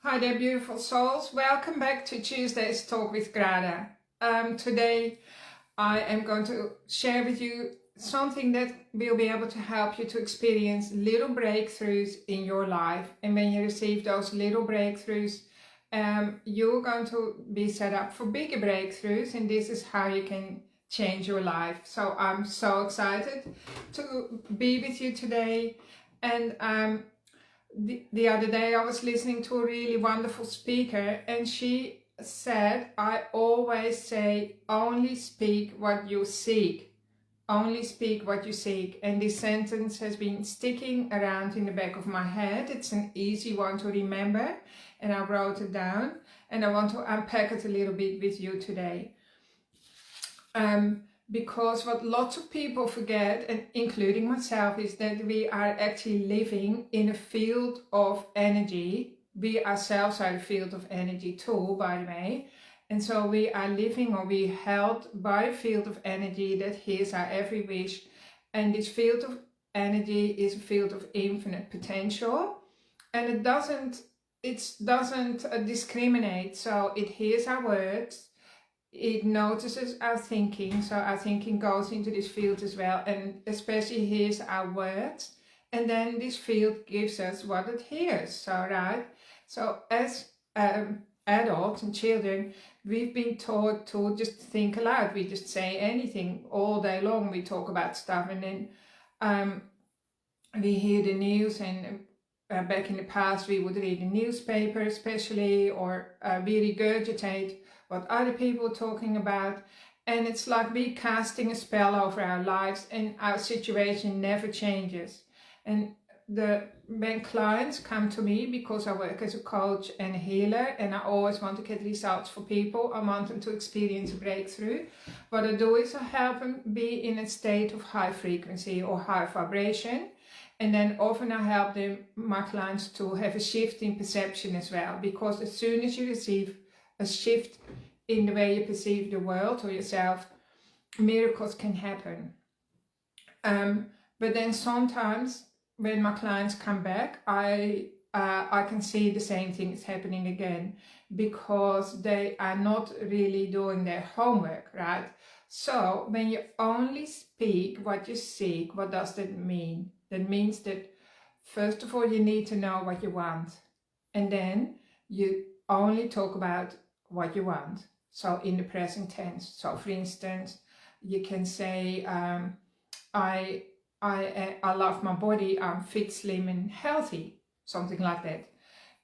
Hi there, beautiful souls. Welcome back to Tuesday's Talk with Grada. Today I am going to share with you something that will be able to help you to experience little breakthroughs in your life. And when you receive those little breakthroughs, you're going to be set up for bigger breakthroughs, and this is how you can change your life. So I'm so excited to be with you today. And the other day I was listening to a really wonderful speaker, and she said, I always say, only speak what you seek. Only speak what you seek. And this sentence has been sticking around in the back of my head. It's an easy one to remember, and I wrote it down, and I want to unpack it a little bit with you today. Because what lots of people forget, and including myself, is that we are actually living in a field of energy. We ourselves are a field of energy too, by the way. And so we are living, or we held by a field of energy that hears our every wish. And this field of energy is a field of infinite potential. And it doesn't discriminate. So it hears our words. It notices our thinking, so our thinking goes into this field as well, and especially hears our words, and then this field gives us what it hears. So as adults and children, we've been taught to just think aloud. We just say anything all day long. We talk about stuff, and then we hear the news, and back in the past we would read the newspaper especially, or we regurgitate what other people are talking about, and it's like we casting a spell over our lives, and our situation never changes. And when clients come to me, because I work as a coach and a healer, and I always want to get results for people, I want them to experience a breakthrough. What I do is I help them be in a state of high frequency or high vibration. And then often I help them, my clients, to have a shift in perception as well, because as soon as you receive a shift in the way you perceive the world or yourself, miracles can happen. But then sometimes when my clients come back, I can see the same thing is happening again, because they are not really doing their homework, right? So when you only speak what you seek, what does that mean? That means that first of all you need to know what you want, and then you only talk about what you want. So in the present tense. So for instance, you can say, I love my body, I'm fit, slim and healthy, something like that.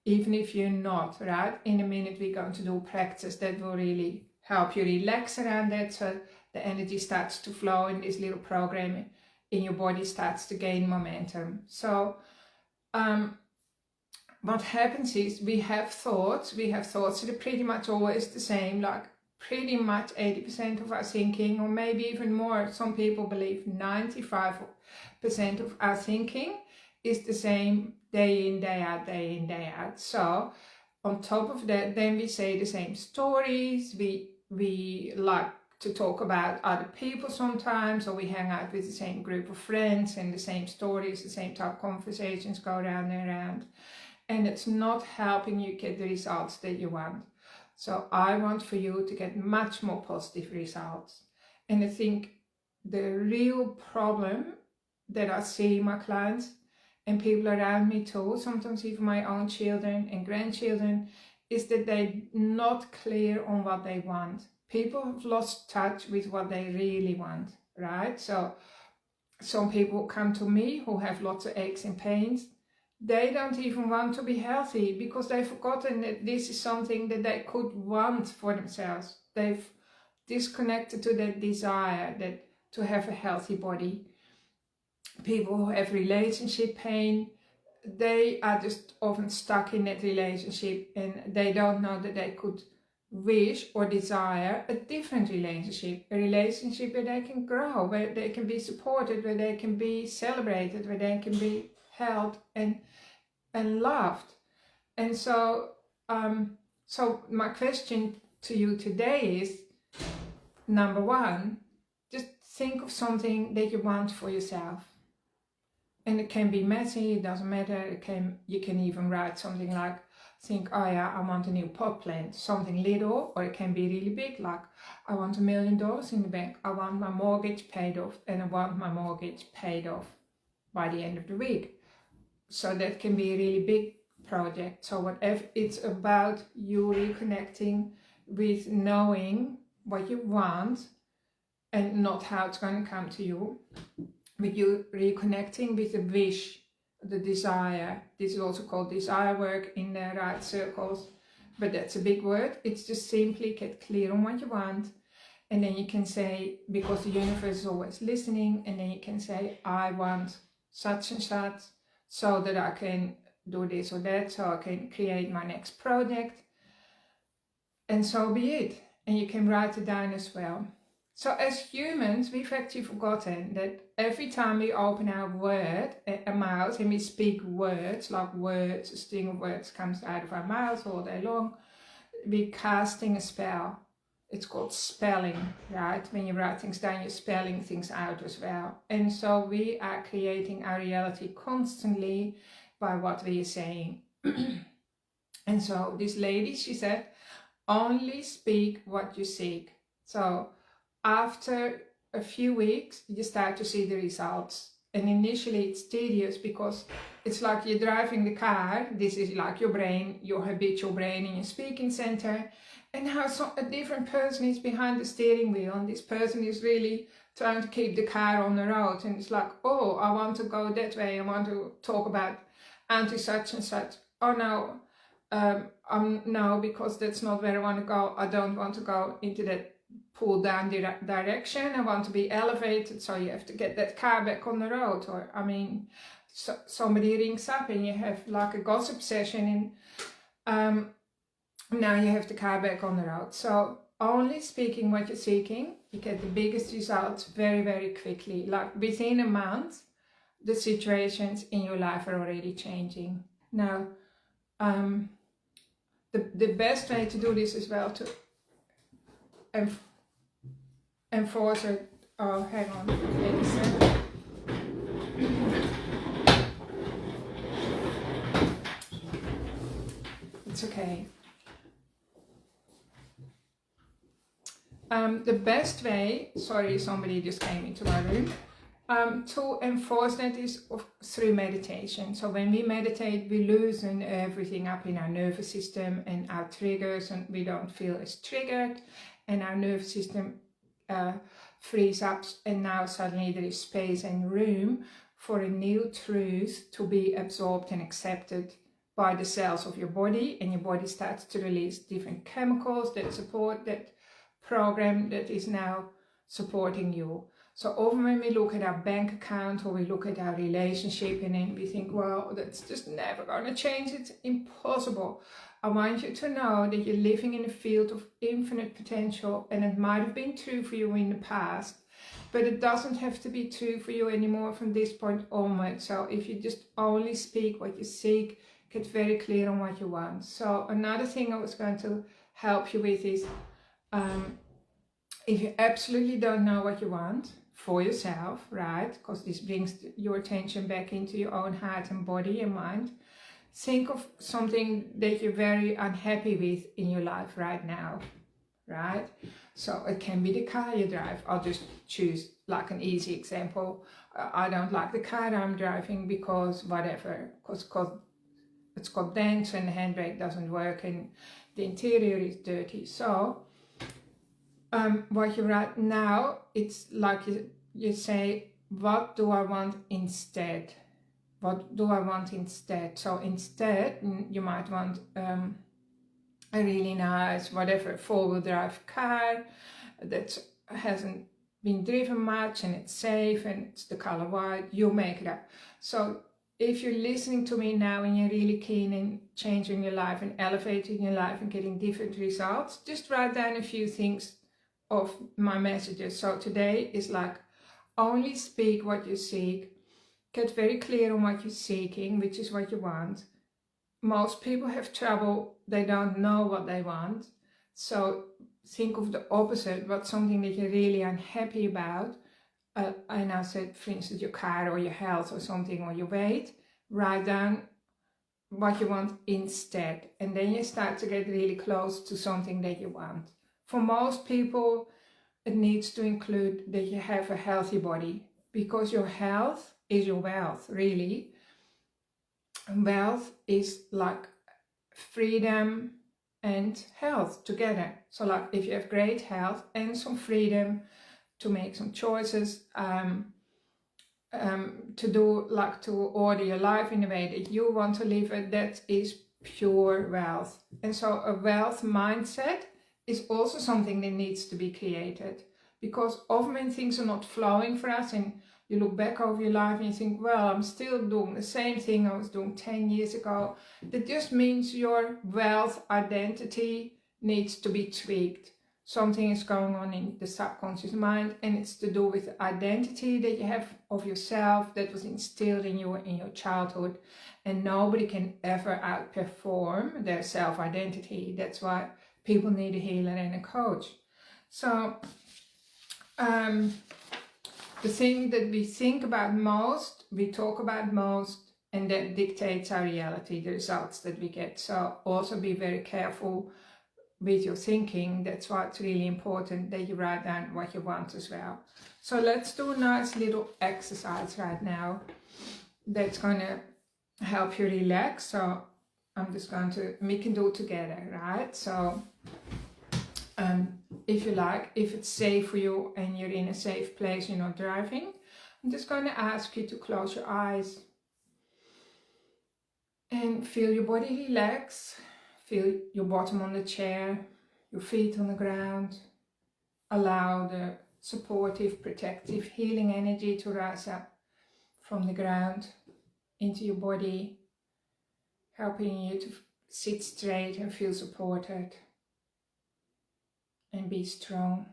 Even if you're not, right? In a minute we're going to do practice that will really help you relax around that, so the energy starts to flow, and this little program in your body starts to gain momentum. So what happens is we have thoughts that are pretty much always the same, like pretty much 80% of our thinking, or maybe even more. Some people believe 95% of our thinking is the same day in, day out, day in, day out. So on top of that, then we say the same stories, we like to talk about other people sometimes, or we hang out with the same group of friends, and the same stories, the same type of conversations go round and round. And it's not helping you get the results that you want. So I want for you to get much more positive results. And I think the real problem that I see in my clients and people around me too, sometimes even my own children and grandchildren, is that they're not clear on what they want. People have lost touch with what they really want, right? So some people come to me who have lots of aches and pains. They don't even want to be healthy, because they've forgotten that this is something that they could want for themselves. They've disconnected to that desire, that to have a healthy body. People who have relationship pain, they are just often stuck in that relationship, and they don't know that they could wish or desire a different relationship, a relationship where they can grow, where they can be supported, where they can be celebrated, where they can be held and loved. And so so my question to you today is, number one, just think of something that you want for yourself. And it can be messy, it doesn't matter. You can even write something like, think, oh yeah, I want a new pot plant, something little, or it can be really big, like I want $1 million in the bank, I want my mortgage paid off, and I want my mortgage paid off by the end of the week. So that can be a really big project. So whatever, it's about you reconnecting with knowing what you want and not how it's going to come to you, but you reconnecting with the wish, the desire. This is also called desire work in the right circles, but that's a big word. It's just simply get clear on what you want, and then you can say, because the universe is always listening, and then you can say, I want such and such, so that I can do this or that, so I can create my next project, and so be it. And you can write it down as well. So as humans, we've actually forgotten that every time we open our mouth, and we speak words, like words, a string of words comes out of our mouth all day long, we're casting a spell. It's called spelling, right? When you write things down, you're spelling things out as well. And so we are creating our reality constantly by what we are saying. And so this lady, she said, only speak what you seek. So after a few weeks, you start to see the results. And initially it's tedious, because it's like you're driving the car. This is like your brain, your habitual brain in your speaking center. And how a different person is behind the steering wheel, and this person is really trying to keep the car on the road. And it's like, oh, I want to go that way. I want to talk about anti-such and such. Oh no, no, because that's not where I want to go. I don't want to go into that pull down direction. I want to be elevated, so you have to get that car back on the road. Or I mean, somebody rings up and you have like a gossip session, and now you have the car back on the road. So only speaking what you're seeking, you get the biggest results very, very quickly. Like within a month, the situations in your life are already changing. Now, the best way to do this as well, to enforce it. Oh, hang on, wait a second. It's okay. The best way, sorry, somebody just came into my room, to enforce that is through meditation. So when we meditate, we loosen everything up in our nervous system and our triggers, and we don't feel as triggered, and our nervous system frees up, and now suddenly there is space and room for a new truth to be absorbed and accepted by the cells of your body, and your body starts to release different chemicals that support that program that is now supporting you. So often when we look at our bank account, or we look at our relationship, and then we think, well, that's just never going to change, it's impossible. I want you to know that you're living in a field of infinite potential, and it might have been true for you in the past, but it doesn't have to be true for you anymore from this point onward. So if you just only speak what you seek, get very clear on what you want. So another thing I was going to help you with is, if you absolutely don't know what you want for yourself, right, because this brings your attention back into your own heart and body and mind, think of something that you're very unhappy with in your life right now, right? So it can be the car you drive. I'll just choose like an easy example. I don't like the car I'm driving because whatever, because it's got dents and the handbrake doesn't work and the interior is dirty. So what you write now, it's like you say, what do I want instead? What do I want instead? So instead, you might want a really nice, whatever, four-wheel drive car that hasn't been driven much, and it's safe, and it's the color white. You make it up. So if you're listening to me now and you're really keen in changing your life and elevating your life and getting different results, just write down a few things of my messages. So today is like, only speak what you seek. Get very clear on what you're seeking, which is what you want. Most people have trouble, they don't know what they want. So think of the opposite, what's something that you're really unhappy about. And I said, for instance, your car or your health or something, or your weight. Write down what you want instead. And then you start to get really close to something that you want. For most people, it needs to include that you have a healthy body, because your health is your wealth, really. And wealth is like freedom and health together. So like if you have great health and some freedom to make some choices, to order your life in the way that you want to live it, that is pure wealth. And so a wealth mindset is also something that needs to be created, because often when things are not flowing for us and you look back over your life and you think, well, I'm still doing the same thing I was doing 10 years ago, that just means your wealth identity needs to be tweaked. Something is going on in the subconscious mind, and it's to do with the identity that you have of yourself that was instilled in you in your childhood. And nobody can ever outperform their self-identity. That's why people need a healer and a coach. So the thing that we think about most, we talk about most, and that dictates our reality, the results that we get. So also be very careful with your thinking. That's why it's really important that you write down what you want as well. So let's do a nice little exercise right now that's going to help you relax. So I'm just going to, we can do it together, right? So if you like, if it's safe for you and you're in a safe place, you're not driving, I'm just going to ask you to close your eyes and feel your body relax. Feel your bottom on the chair, your feet on the ground. Allow the supportive, protective, healing energy to rise up from the ground into your body, helping you to sit straight and feel supported and be strong,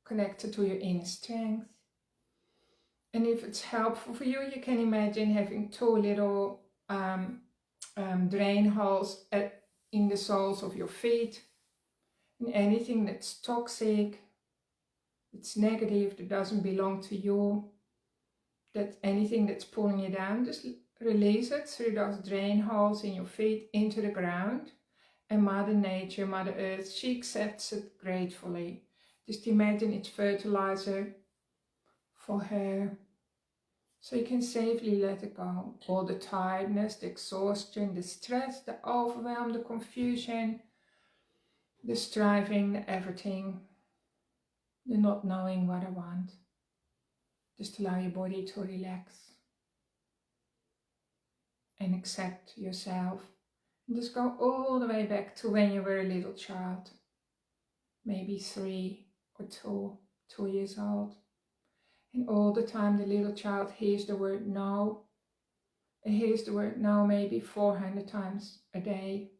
connected to your inner strength. And if it's helpful for you, you can imagine having two little drain holes in the soles of your feet. And anything that's toxic, it's negative, that doesn't belong to you, that anything that's pulling you down, just release it through those drain holes in your feet into the ground. And Mother Nature, Mother Earth, she accepts it gratefully. Just imagine it's fertilizer for her. So you can safely let it go. All the tiredness, the exhaustion, the stress, the overwhelm, the confusion, the striving, the everything, the not knowing what I want. Just allow your body to relax and accept yourself. And just go all the way back to when you were a little child, maybe 3 or 2 years old. And all the time the little child hears the word no. And hears the word no maybe 400 times a day.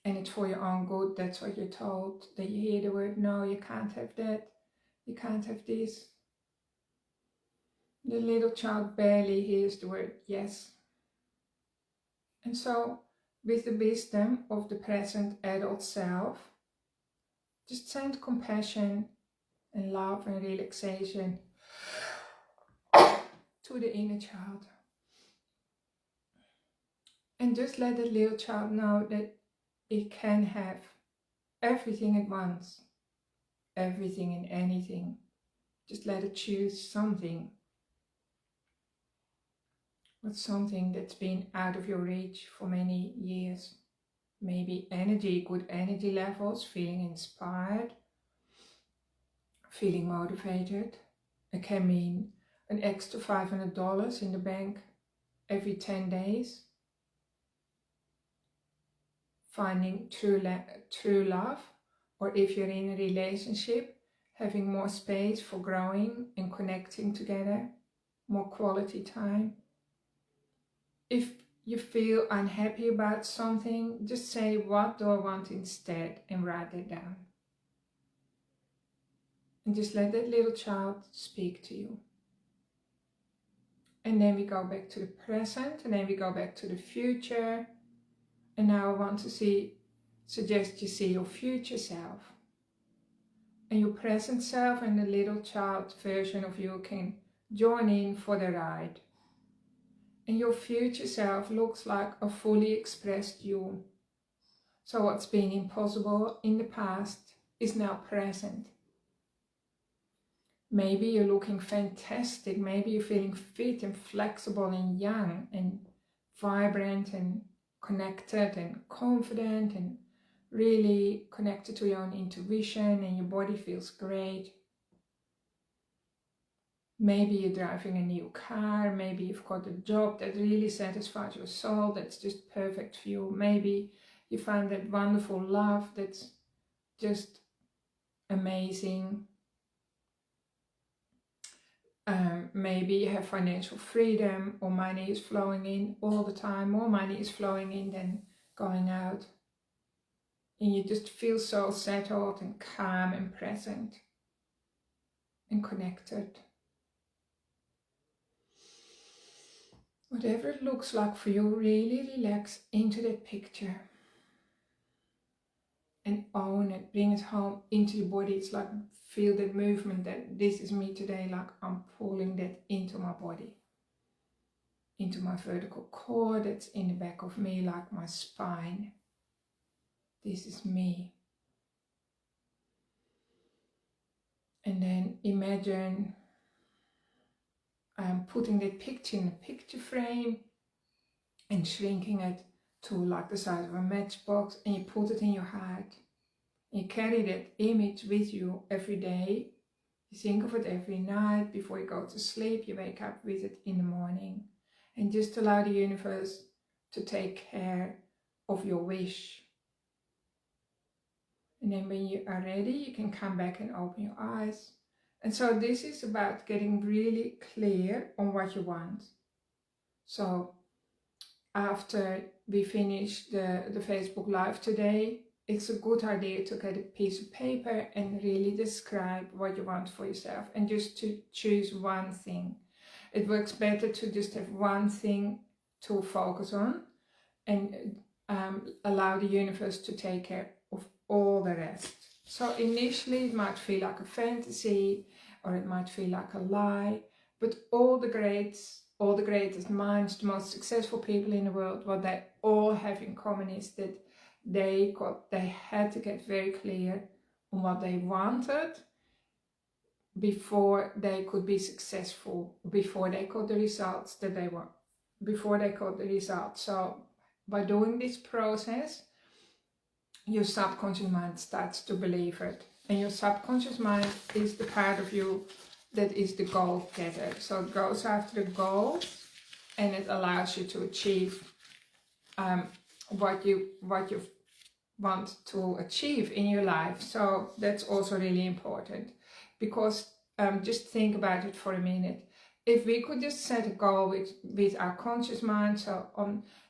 And it's for your own good, that's what you're told. That you hear the word no, you can't have that, you can't have this. The little child barely hears the word yes. And so, with the wisdom of the present adult self, just send compassion and love and relaxation to the inner child. And just let the little child know that it can have everything at once, everything and anything. Just let it choose something. What's something that's been out of your reach for many years? Maybe energy, good energy levels, feeling inspired, feeling motivated. It can mean an extra $500 in the bank every 10 days. Finding true love, or if you're in a relationship, having more space for growing and connecting together, more quality time. If you feel unhappy about something, just say, what do I want instead, and write it down. And just let that little child speak to you. And then we go back to the present, and then we go back to the future. And now I want to suggest you see your future self. And your present self and the little child version of you can join in for the ride. And your future self looks like a fully expressed you. So what's been impossible in the past is now present. Maybe you're looking fantastic. Maybe you're feeling fit and flexible and young and vibrant and connected and confident and really connected to your own intuition, and your body feels great. Maybe you're driving a new car. Maybe you've got a job that really satisfies your soul, that's just perfect for you. Maybe you find that wonderful love that's just amazing. Maybe you have financial freedom, or money is flowing in all the time. More money is flowing in than going out. And you just feel so settled and calm and present and connected. Whatever it looks like for you, really relax into that picture and own it. Bring it home into your body. It's like, feel the movement, that this is me today, like I'm pulling that into my body, into my vertical cord that's in the back of me, like my spine. This is me. And then imagine putting that picture in a picture frame and shrinking it to like the size of a matchbox, and you put it in your heart. You carry that image with you every day. You think of it every night before you go to sleep. You wake up with it in the morning. And just allow the universe to take care of your wish. And then when you are ready, you can come back and open your eyes. And so this is about getting really clear on what you want. So after we finish the Facebook Live today, it's a good idea to get a piece of paper and really describe what you want for yourself, and just to choose one thing. It works better to just have one thing to focus on and allow the universe to take care of all the rest. So initially it might feel like a fantasy, or it might feel like a lie, but all the greatest minds, the most successful people in the world, what they all have in common is that they had to get very clear on what they wanted before they could be successful, before they got the results that they want, before they got the results. So by doing this process, your subconscious mind starts to believe it. And your subconscious mind is the part of you that is the goal getter. So it goes after the goals, and it allows you to achieve what you want to achieve in your life. So that's also really important, because just think about it for a minute. If we could just set a goal with our conscious mind, so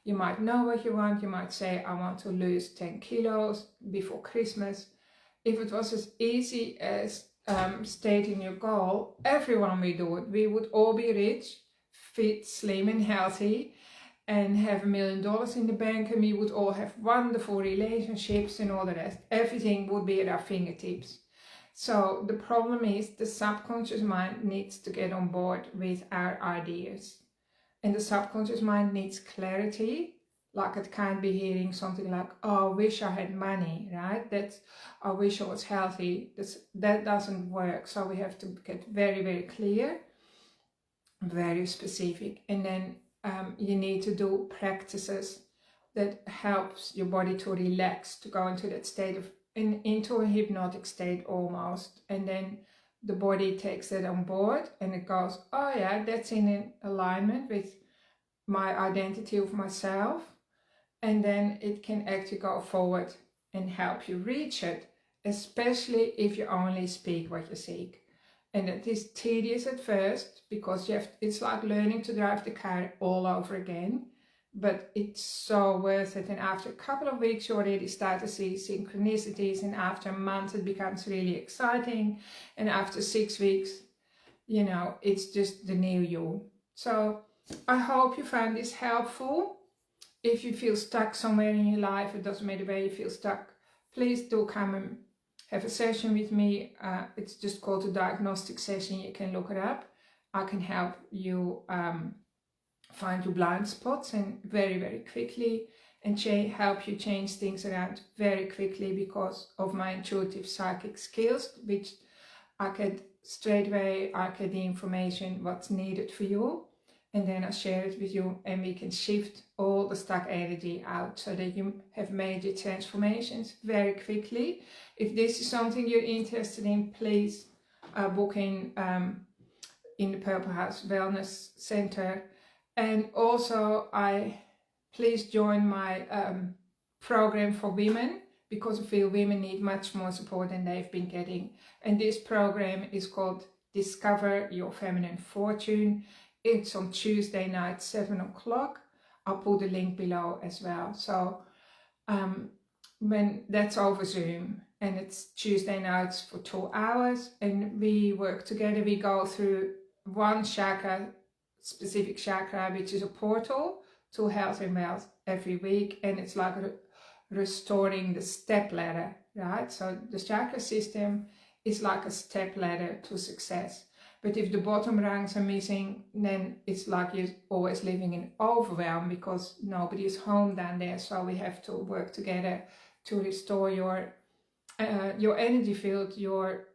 you might know what you want. You might say, I want to lose 10 kilos before Christmas. If it was as easy as stating your goal, everyone would do it. We would all be rich, fit, slim and healthy, and have $1 million in the bank, and we would all have wonderful relationships and all the rest. Everything would be at our fingertips. So the problem is the subconscious mind needs to get on board with our ideas. And the subconscious mind needs clarity. Like, it can't be hearing something like, oh, I wish I had money, right? That's, I wish I was healthy. That doesn't work. So we have to get very, very clear, very specific. And then you need to do practices that helps your body to relax, to go into that state of, into a hypnotic state almost. And then the body takes that on board, and it goes, oh yeah, that's in alignment with my identity of myself. And then it can actually go forward and help you reach it, especially if you only speak what you seek. And it is tedious at first, because it's like learning to drive the car all over again, but it's so worth it. And after a couple of weeks, you already start to see synchronicities, and after a month, it becomes really exciting. And after 6 weeks, you know, it's just the new you. So I hope you find this helpful. If you feel stuck somewhere in your life, it doesn't matter where you feel stuck, please do come and have a session with me. It's just called a diagnostic session. You can look it up. I can help you find your blind spots and very, very quickly, and help you change things around very quickly because of my intuitive psychic skills, which I get straight away, I get the information what's needed for you, and then I share it with you, and we can shift all the stuck energy out so that you have major transformations very quickly. If this is something you're interested in, please book in the Purple House Wellness Center. And also, please join my program for women, because I feel women need much more support than they've been getting. And this program is called Discover Your Feminine Fortune. It's on Tuesday night, 7 o'clock. I'll put the link below as well. So when that's over Zoom, and it's Tuesday nights for 2 hours, and we work together. We go through one chakra, specific chakra, which is a portal to health and wealth every week, and it's like restoring the step ladder, right? So the chakra system is like a step ladder to success. But if the bottom rungs are missing, then it's like you're always living in overwhelm because nobody is home down there. So we have to work together to restore your energy field, your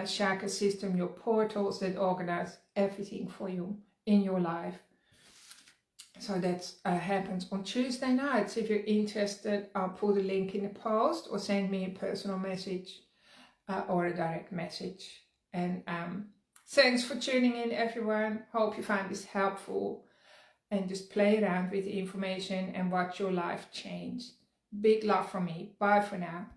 chakra system, your portals that organize everything for you in your life. So that happens on Tuesday nights. If you're interested, I'll put a link in the post, or send me a personal message or a direct message. And thanks for tuning in, everyone. Hope you find this helpful, and just play around with the information and watch your life change. Big love from me. Bye for now.